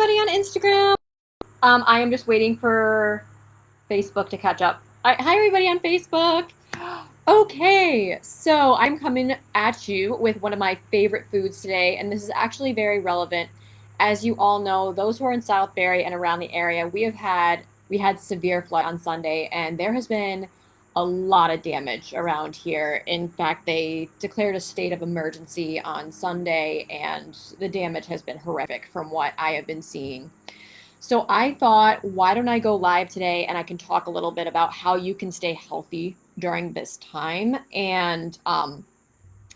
everybody on Instagram. I am just waiting for Facebook to catch up. Hi, everybody on Facebook. Okay, so I'm coming at you with one of my favorite foods today, and this is actually very relevant. As you all know, those who are in Southbury and around the area, we had severe flood on Sunday, and there has been a lot of damage around here. In fact, they declared a state of emergency on Sunday, and the damage has been horrific from what I have been seeing. So I thought, why don't I go live today and I can talk a little bit about how you can stay healthy during this time and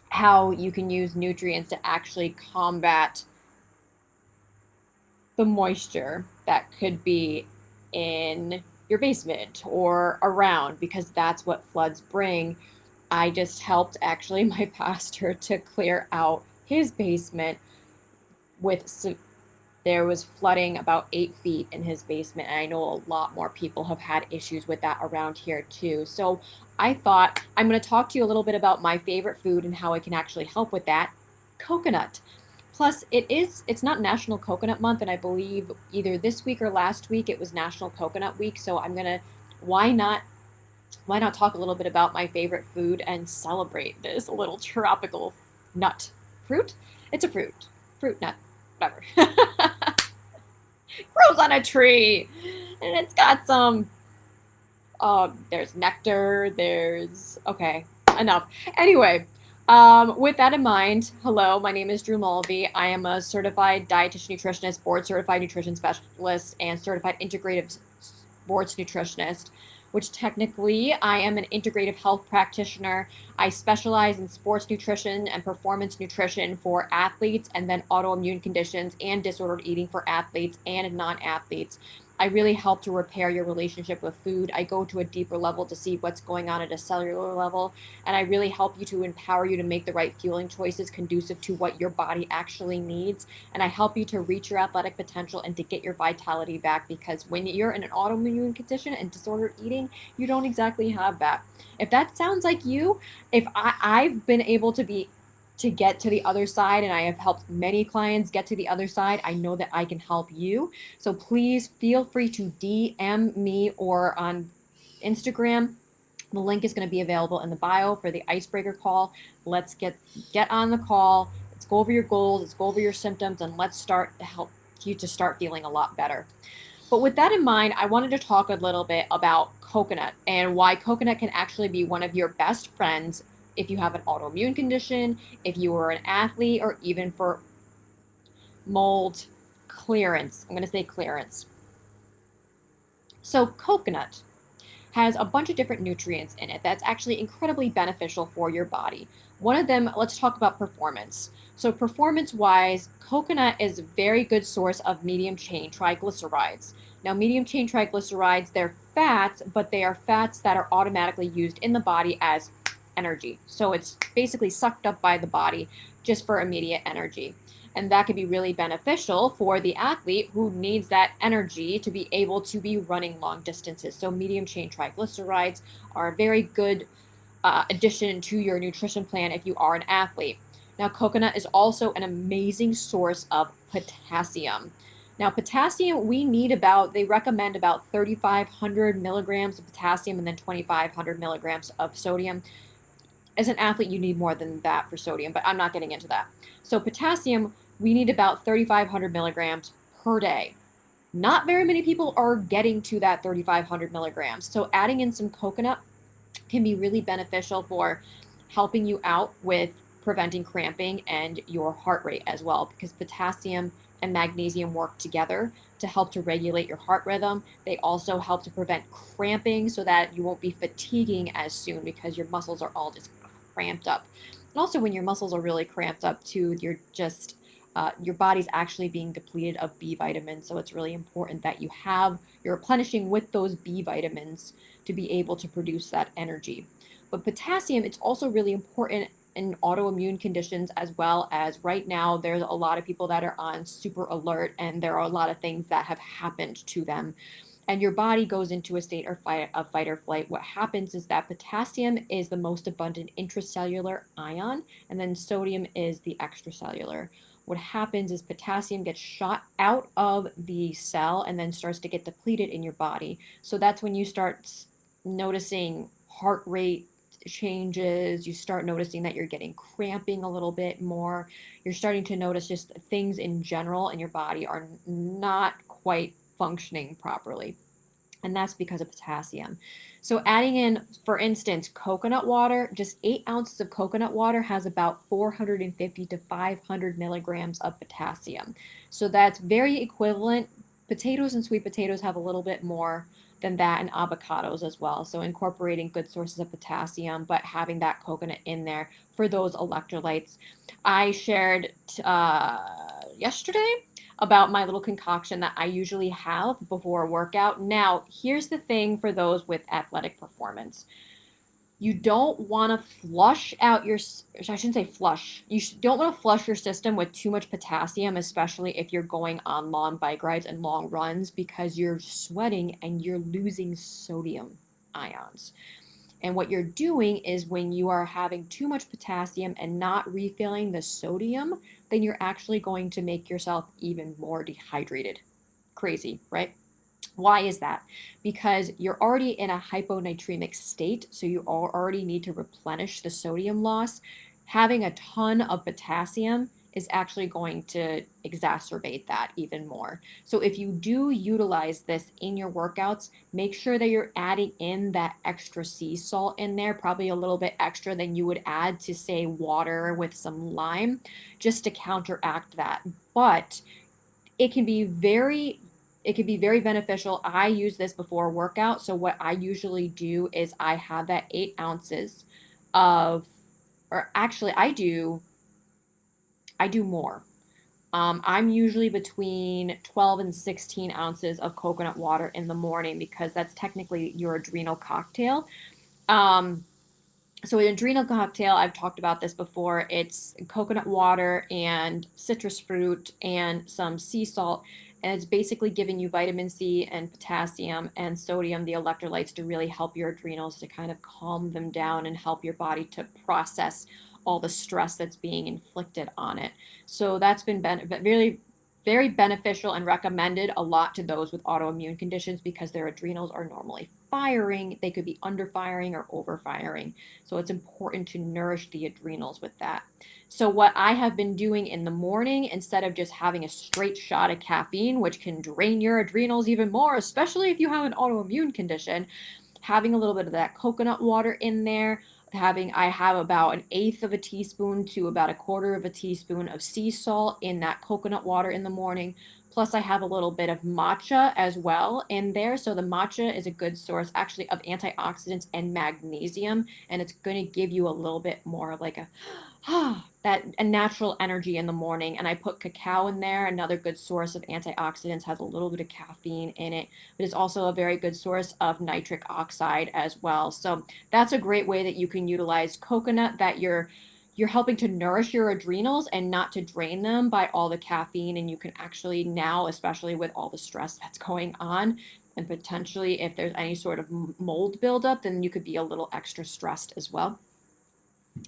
how you can use nutrients to actually combat the moisture that could be in your basement or around, because that's what floods bring. I just helped actually my pastor to clear out his basement with there was flooding about 8 feet in his basement, and I know a lot more people have had issues with that around here too. So I thought I'm going to talk to you a little bit about my favorite food and how I can actually help with that: coconut. Plus, it's not National Coconut Month, and I believe either this week or last week it was National Coconut Week. So I'm gonna why not why not talk a little bit about my favorite food and celebrate this little tropical nut fruit? It's a fruit nut, whatever. Grows on a tree, and it's got some. There's nectar. Okay, enough. Anyway, with that in mind, hello, my name is Drew Mulvey. I am a certified dietitian nutritionist, board certified nutrition specialist, and certified integrative sports nutritionist, which technically I am an integrative health practitioner. I specialize in sports nutrition and performance nutrition for athletes, and then autoimmune conditions and disordered eating for athletes and non-athletes. I really help to repair your relationship with food. I go to a deeper level to see what's going on at a cellular level, and I really help you to empower you to make the right fueling choices conducive to what your body actually needs. And I help you to reach your athletic potential and to get your vitality back, because when you're in an autoimmune condition and disordered eating, you don't exactly have that. If that sounds like you, if I've been able to get to the other side, and I have helped many clients get to the other side, I know that I can help you. So please feel free to DM me or on Instagram. The link is going to be available in the bio for the icebreaker call. Let's get on the call. Let's go over your goals. Let's go over your symptoms, and let's start to help you to start feeling a lot better. But with that in mind, I wanted to talk a little bit about coconut and why coconut can actually be one of your best friends if you have an autoimmune condition, if you are an athlete, or even for mold clearance. I'm going to say clearance. So coconut has a bunch of different nutrients in it that's actually incredibly beneficial for your body. One of them, let's talk about performance. So performance-wise, coconut is a very good source of medium-chain triglycerides. Now, medium-chain triglycerides, they're fats, but they are fats that are automatically used in the body as energy. So it's basically sucked up by the body just for immediate energy. And that can be really beneficial for the athlete who needs that energy to be able to be running long distances. So medium chain triglycerides are a very good addition to your nutrition plan if you are an athlete. Now, coconut is also an amazing source of potassium. Now, potassium, they recommend about 3,500 milligrams of potassium and then 2,500 milligrams of sodium. As an athlete, you need more than that for sodium, but I'm not getting into that. So potassium, we need about 3,500 milligrams per day. Not very many people are getting to that 3,500 milligrams. So adding in some coconut can be really beneficial for helping you out with preventing cramping and your heart rate as well, because potassium and magnesium work together to help to regulate your heart rhythm. They also help to prevent cramping so that you won't be fatiguing as soon, because your muscles are all just cramped up. And also, when your muscles are really cramped up too, your body's actually being depleted of B vitamins. So it's really important that you're replenishing with those B vitamins to be able to produce that energy. But potassium, it's also really important in autoimmune conditions, as well as right now there's a lot of people that are on super alert, and there are a lot of things that have happened to them, and your body goes into a state of fight or flight. What happens is that potassium is the most abundant intracellular ion, and then sodium is the extracellular. what happens is potassium gets shot out of the cell and then starts to get depleted in your body. So that's when you start noticing heart rate changes. You start noticing that you're getting cramping a little bit more. You're starting to notice just things in general in your body are not quite functioning properly. And that's because of potassium. So adding in, for instance, coconut water, just 8 ounces of coconut water has about 450 to 500 milligrams of potassium. So that's very equivalent. Potatoes and sweet potatoes have a little bit more than that, and avocados as well. So incorporating good sources of potassium, but having that coconut in there for those electrolytes. I shared yesterday about my little concoction that I usually have before a workout. Now, here's the thing for those with athletic performance. You don't want to flush out your, I shouldn't say flush. You don't want to flush your system with too much potassium, especially if you're going on long bike rides and long runs, because you're sweating and you're losing sodium ions. And what you're doing is when you are having too much potassium and not refilling the sodium, then you're actually going to make yourself even more dehydrated. Crazy, right? Why is that? Because you're already in a hyponatremic state, so you already need to replenish the sodium loss. Having a ton of potassium is actually going to exacerbate that even more. So if you do utilize this in your workouts, make sure that you're adding in that extra sea salt in there, probably a little bit extra than you would add to, say, water with some lime, just to counteract that. But it can be very beneficial. I use this before a workout. So what I usually do is I have that 8 ounces of, or actually I do more. I'm usually between 12 and 16 ounces of coconut water in the morning because that's technically your adrenal cocktail. So an adrenal cocktail, I've talked about this before. It's coconut water and citrus fruit and some sea salt. And it's basically giving you vitamin C and potassium and sodium, the electrolytes, to really help your adrenals to kind of calm them down and help your body to process all the stress that's being inflicted on it. So that's been really very beneficial and recommended a lot to those with autoimmune conditions because their adrenals are normally firing. They could be underfiring or overfiring. So it's important to nourish the adrenals with that. So what I have been doing in the morning, instead of just having a straight shot of caffeine, which can drain your adrenals even more, especially if you have an autoimmune condition, having a little bit of that coconut water in there, I have about an eighth of a teaspoon to about a quarter of a teaspoon of sea salt in that coconut water in the morning. Plus I have a little bit of matcha as well in there. So the matcha is a good source actually of antioxidants and magnesium, and it's going to give you a little bit more of like a a natural energy in the morning. And I put cacao in there, another good source of antioxidants, has a little bit of caffeine in it, but it's also a very good source of nitric oxide as well. So that's a great way that you can utilize coconut, that you're helping to nourish your adrenals and not to drain them by all the caffeine. And you can actually now, especially with all the stress that's going on, and potentially if there's any sort of mold buildup, then you could be a little extra stressed as well,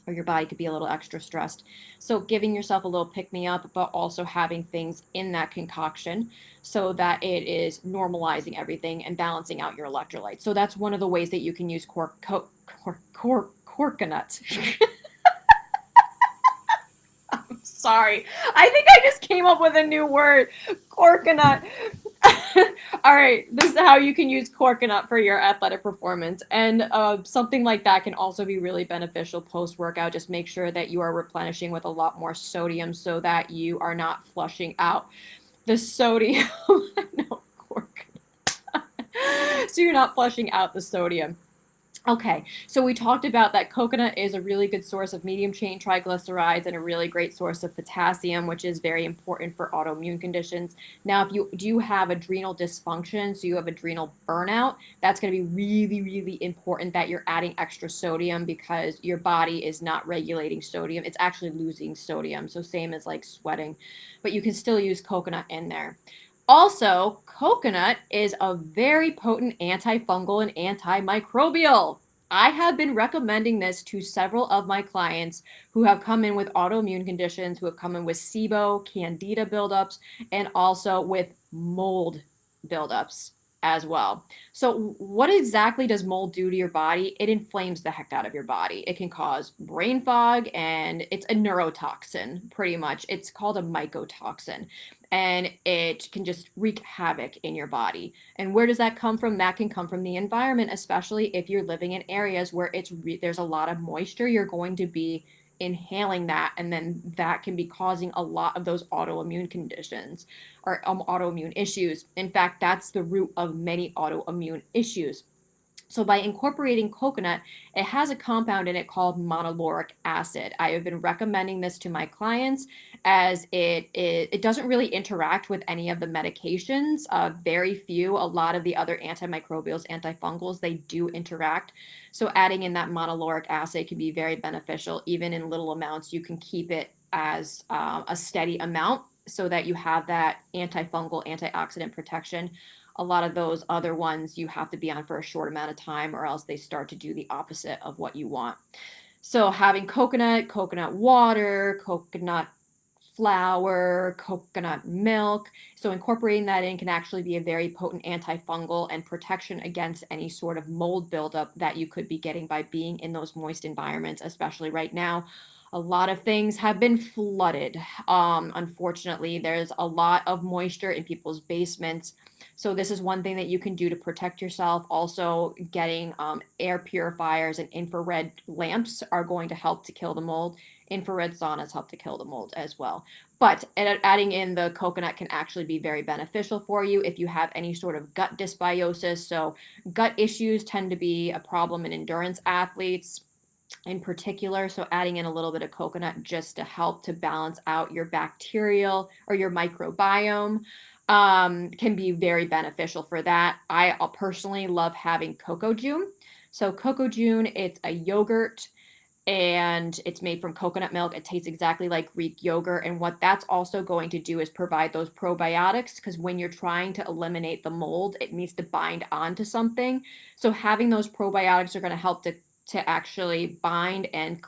or your body could be a little extra stressed. So giving yourself a little pick-me-up, but also having things in that concoction so that it is normalizing everything and balancing out your electrolytes. So that's one of the ways that you can use coconut. I'm sorry. I think I just came up with a new word. Coconut. All right, this is how you can use coconut for your athletic performance. And something like that can also be really beneficial post-workout. Just make sure that you are replenishing with a lot more sodium so that you are not flushing out the sodium. No, coconut. So you're not flushing out the sodium. Okay, so we talked about that coconut is a really good source of medium chain triglycerides and a really great source of potassium, which is very important for autoimmune conditions. Now, if you do have adrenal dysfunction, so you have adrenal burnout, that's going to be really, really important that you're adding extra sodium because your body is not regulating sodium. It's actually losing sodium, so same as like sweating, but you can still use coconut in there. Also, coconut is a very potent antifungal and antimicrobial. I have been recommending this to several of my clients who have come in with autoimmune conditions, who have come in with SIBO, candida buildups, and also with mold buildups as well. So, what exactly does mold do to your body? It inflames the heck out of your body. It can cause brain fog, and it's a neurotoxin, pretty much. It's called a mycotoxin, and it can just wreak havoc in your body. And where does that come from? That can come from the environment, especially if you're living in areas where there's a lot of moisture. You're going to be inhaling that, and then that can be causing a lot of those autoimmune conditions or autoimmune issues. In fact, that's the root of many autoimmune issues. So by incorporating coconut, it has a compound in it called monolauric acid. I have been recommending this to my clients as it doesn't really interact with any of the medications. Very few. A lot of the other antimicrobials, antifungals, they do interact. So adding in that monolauric acid can be very beneficial. Even in little amounts, you can keep it as a steady amount so that you have that antifungal, antioxidant protection. A lot of those other ones you have to be on for a short amount of time, or else they start to do the opposite of what you want. So having coconut water, coconut flour, coconut milk. So incorporating that in can actually be a very potent antifungal and protection against any sort of mold buildup that you could be getting by being in those moist environments, especially right now. A lot of things have been flooded. Unfortunately, there's a lot of moisture in people's basements. So this is one thing that you can do to protect yourself. Also, getting air purifiers and infrared lamps are going to help to kill the mold. Infrared saunas help to kill the mold as well. But adding in the coconut can actually be very beneficial for you if you have any sort of gut dysbiosis. So gut issues tend to be a problem in endurance athletes in particular. So adding in a little bit of coconut just to help to balance out your bacterial or your microbiome can be very beneficial for that. I personally love having cocoa june. So cocoa june, it's a yogurt and it's made from coconut milk. It tastes exactly like Greek yogurt. And what that's also going to do is provide those probiotics, because when you're trying to eliminate the mold, it needs to bind onto something. So having those probiotics are going to help to actually bind, and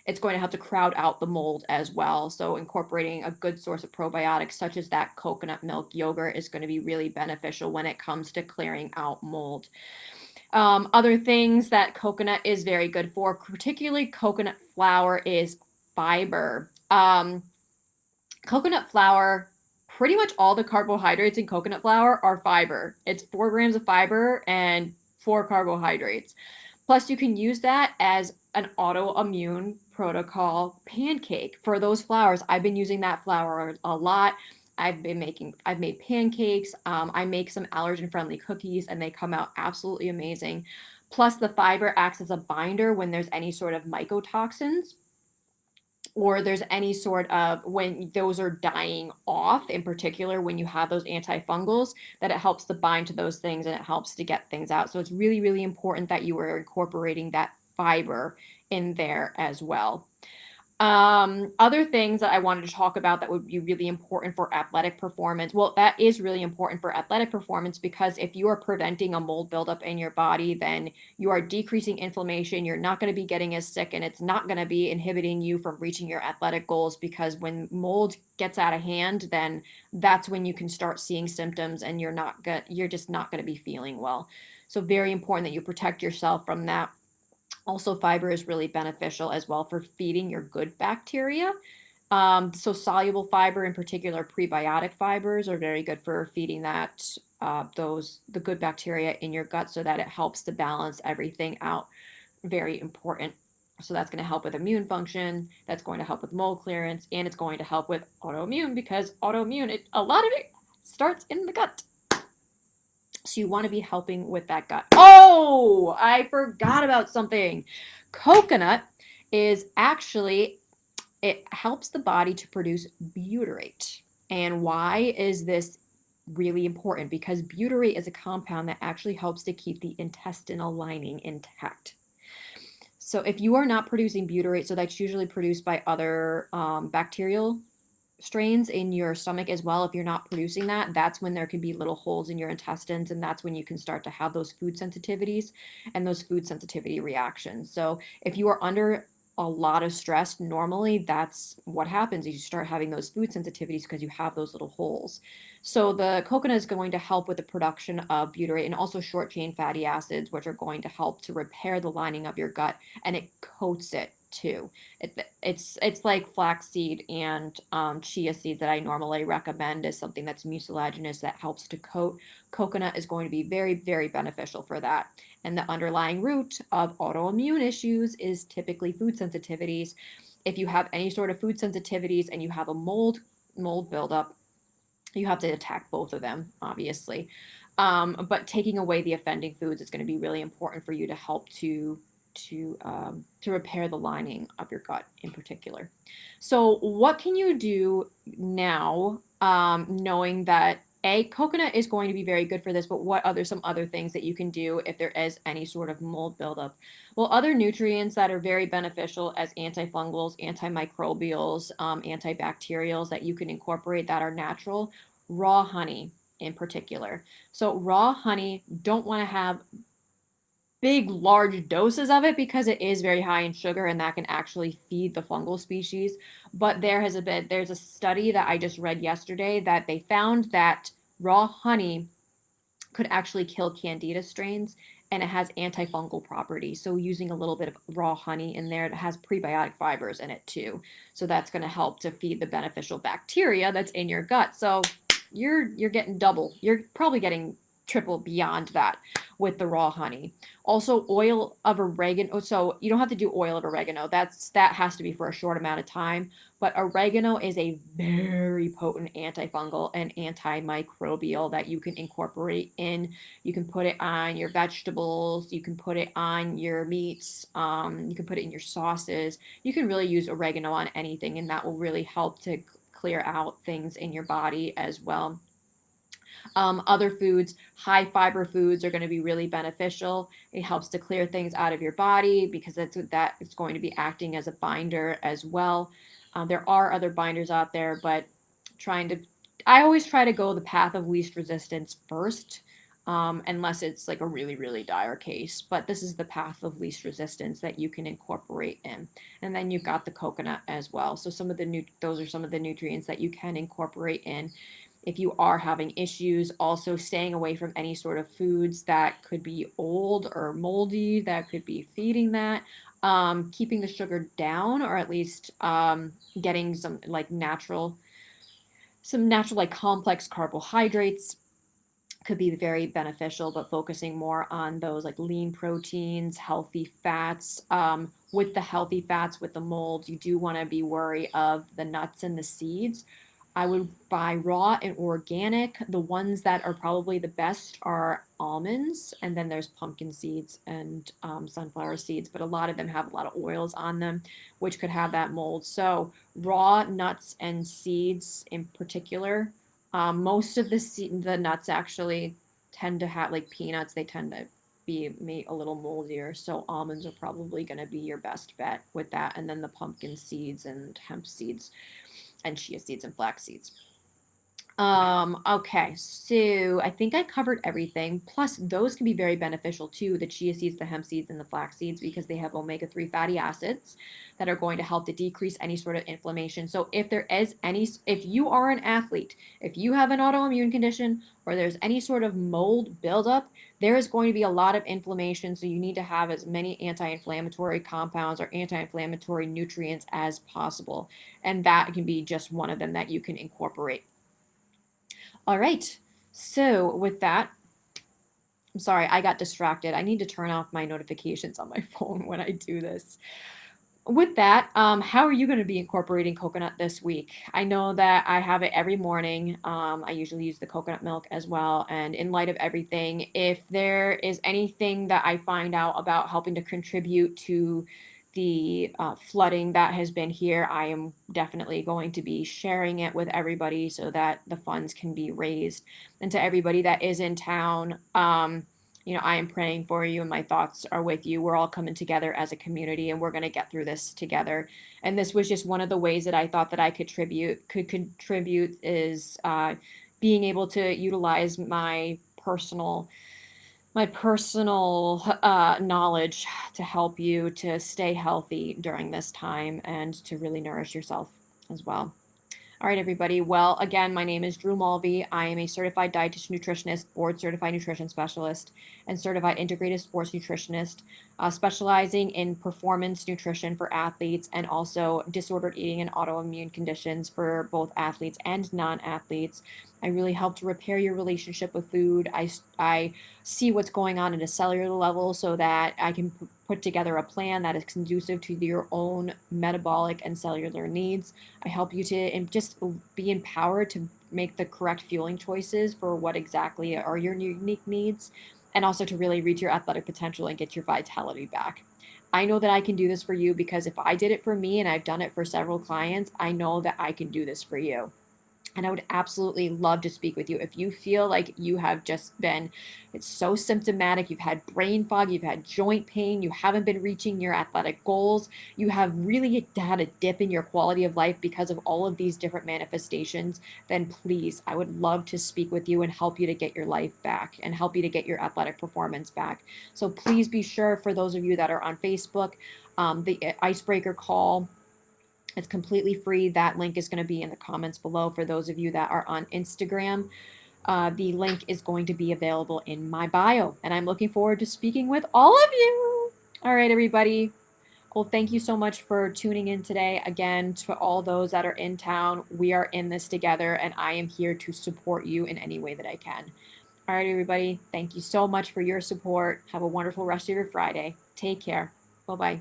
it's going to help to crowd out the mold as well. So incorporating a good source of probiotics such as that coconut milk yogurt is going to be really beneficial when it comes to clearing out mold. Other things that coconut is very good for, particularly coconut flour, is fiber. Coconut flour, pretty much all the carbohydrates in coconut flour are fiber. It's 4 grams of fiber and 4 carbohydrates. Plus, you can use that as an autoimmune protocol pancake for those flours. I've been using that flour a lot. I've made pancakes. I make some allergen-friendly cookies, and they come out absolutely amazing. Plus, the fiber acts as a binder when there's any sort of mycotoxins, or there's any sort of, when those are dying off, in particular when you have those antifungals, that it helps to bind to those things and it helps to get things out. So it's really, really important that you are incorporating that fiber in there as well. Other things that I wanted to talk about that would be really important for athletic performance. Well, that is really important for athletic performance, because if you are preventing a mold buildup in your body, then you are decreasing inflammation. You're not going to be getting as sick, and it's not going to be inhibiting you from reaching your athletic goals, because when mold gets out of hand, then that's when you can start seeing symptoms, and you're just not going to be feeling well. So very important that you protect yourself from that. Also, fiber is really beneficial as well for feeding your good bacteria. So soluble fiber, in particular prebiotic fibers, are very good for feeding the good bacteria in your gut, so that it helps to balance everything out. Very important. So that's going to help with immune function. That's going to help with mold clearance, and it's going to help with autoimmune, because autoimmune, a lot of it starts in the gut. So you want to be helping with that gut. Oh, I forgot about something. Coconut is actually, it helps the body to produce butyrate. And why is this really important? Because butyrate is a compound that actually helps to keep the intestinal lining intact. So if you are not producing butyrate, so that's usually produced by other bacterial strains in your stomach as well. If you're not producing that, that's when there can be little holes in your intestines, and that's when you can start to have those food sensitivities and those food sensitivity reactions. So if you are under a lot of stress, normally that's what happens. You start having those food sensitivities because you have those little holes. So the coconut is going to help with the production of butyrate and also short chain fatty acids, which are going to help to repair the lining of your gut, and it coats it too. It's like flaxseed and chia seeds that I normally recommend as something that's mucilaginous that helps to coat. Coconut is going to be very, very beneficial for that. And the underlying root of autoimmune issues is typically food sensitivities. If you have any sort of food sensitivities and you have a mold buildup, you have to attack both of them, obviously. But taking away the offending foods is going to be really important for you to help to repair the lining of your gut in particular. So, what can you do now, knowing that coconut is going to be very good for this, but what other some other things that you can do if there is any sort of mold buildup? Well, other nutrients that are very beneficial as antifungals, antimicrobials, antibacterials that you can incorporate that are natural, raw honey in particular. So raw honey, don't want to have big, large doses of it because it is very high in sugar and that can actually feed the fungal species. But there's a study that I just read yesterday that they found that raw honey could actually kill candida strains and it has antifungal properties. So using a little bit of raw honey in there, it has prebiotic fibers in it too. So that's going to help to feed the beneficial bacteria that's in your gut. So you're getting double. You're probably getting triple beyond that with the raw honey. Also oil of oregano. So you don't have to do oil of oregano. That has to be for a short amount of time. But oregano is a very potent antifungal and antimicrobial that you can incorporate in. You can put it on your vegetables. You can put it on your meats. You can put it in your sauces. You can really use oregano on anything, and that will really help to clear out things in your body as well. Other foods, high fiber foods are going to be really beneficial. It helps to clear things out of your body because that is going to be acting as a binder as well. There are other binders out there, but I always try to go the path of least resistance first, unless it's like a really, really dire case. But this is the path of least resistance that you can incorporate in. And then you've got the coconut as well. So those are some of the nutrients that you can incorporate in if you are having issues. Also staying away from any sort of foods that could be old or moldy that could be feeding that. Keeping the sugar down, or at least getting some natural like complex carbohydrates could be very beneficial, but focusing more on those like lean proteins, healthy fats. With the healthy fats, with the mold, you do want to be wary of the nuts and the seeds. I would buy raw and organic. The ones that are probably the best are almonds, and then there's pumpkin seeds and sunflower seeds, but a lot of them have a lot of oils on them, which could have that mold. So raw nuts and seeds in particular. Most of the nuts actually tend to have, like peanuts, they tend to be made a little moldier. So almonds are probably going to be your best bet with that. And then the pumpkin seeds and hemp seeds and chia seeds and flax seeds. Okay, so I think I covered everything. Plus, those can be very beneficial too, the chia seeds, the hemp seeds, and the flax seeds, because they have omega-3 fatty acids that are going to help to decrease any sort of inflammation. So if you are an athlete, if you have an autoimmune condition, or there's any sort of mold buildup, there is going to be a lot of inflammation. So you need to have as many anti-inflammatory compounds or anti-inflammatory nutrients as possible. And that can be just one of them that you can incorporate. All right, so with that, I'm sorry, I got distracted. I need to turn off my notifications on my phone when I do this. With that, how are you going to be incorporating coconut this week? I know that I have it every morning. I usually use the coconut milk as well. And in light of everything, if there is anything that I find out about helping to contribute to the flooding that has been here, I am definitely going to be sharing it with everybody so that the funds can be raised. And to everybody that is in town, I am praying for you and my thoughts are with you. We're all coming together as a community and we're going to get through this together. And this was just one of the ways that I thought that I could contribute is being able to utilize my personal knowledge to help you to stay healthy during this time and to really nourish yourself as well. All right, everybody. Well, again, my name is Drew Mulvey. I am a certified dietitian nutritionist, board certified nutrition specialist, and certified integrative sports nutritionist, specializing in performance nutrition for athletes and also disordered eating and autoimmune conditions for both athletes and non-athletes. I really help to repair your relationship with food. I see what's going on at a cellular level so that I can put together a plan that is conducive to your own metabolic and cellular needs. I help you to just be empowered to make the correct fueling choices for what exactly are your unique needs, and also to really reach your athletic potential and get your vitality back. I know that I can do this for you because if I did it for me and I've done it for several clients, I know that I can do this for you. And I would absolutely love to speak with you. If you feel like you have just been, it's so symptomatic, you've had brain fog, you've had joint pain, you haven't been reaching your athletic goals, you have really had a dip in your quality of life because of all of these different manifestations, then please, I would love to speak with you and help you to get your life back and help you to get your athletic performance back. So please be sure, for those of you that are on Facebook, the icebreaker call, it's completely free. That link is going to be in the comments below. For those of you that are on Instagram, the link is going to be available in my bio. And I'm looking forward to speaking with all of you. All right, everybody. Well, thank you so much for tuning in today. Again, to all those that are in town, we are in this together, and I am here to support you in any way that I can. All right, everybody. Thank you so much for your support. Have a wonderful rest of your Friday. Take care. Bye-bye.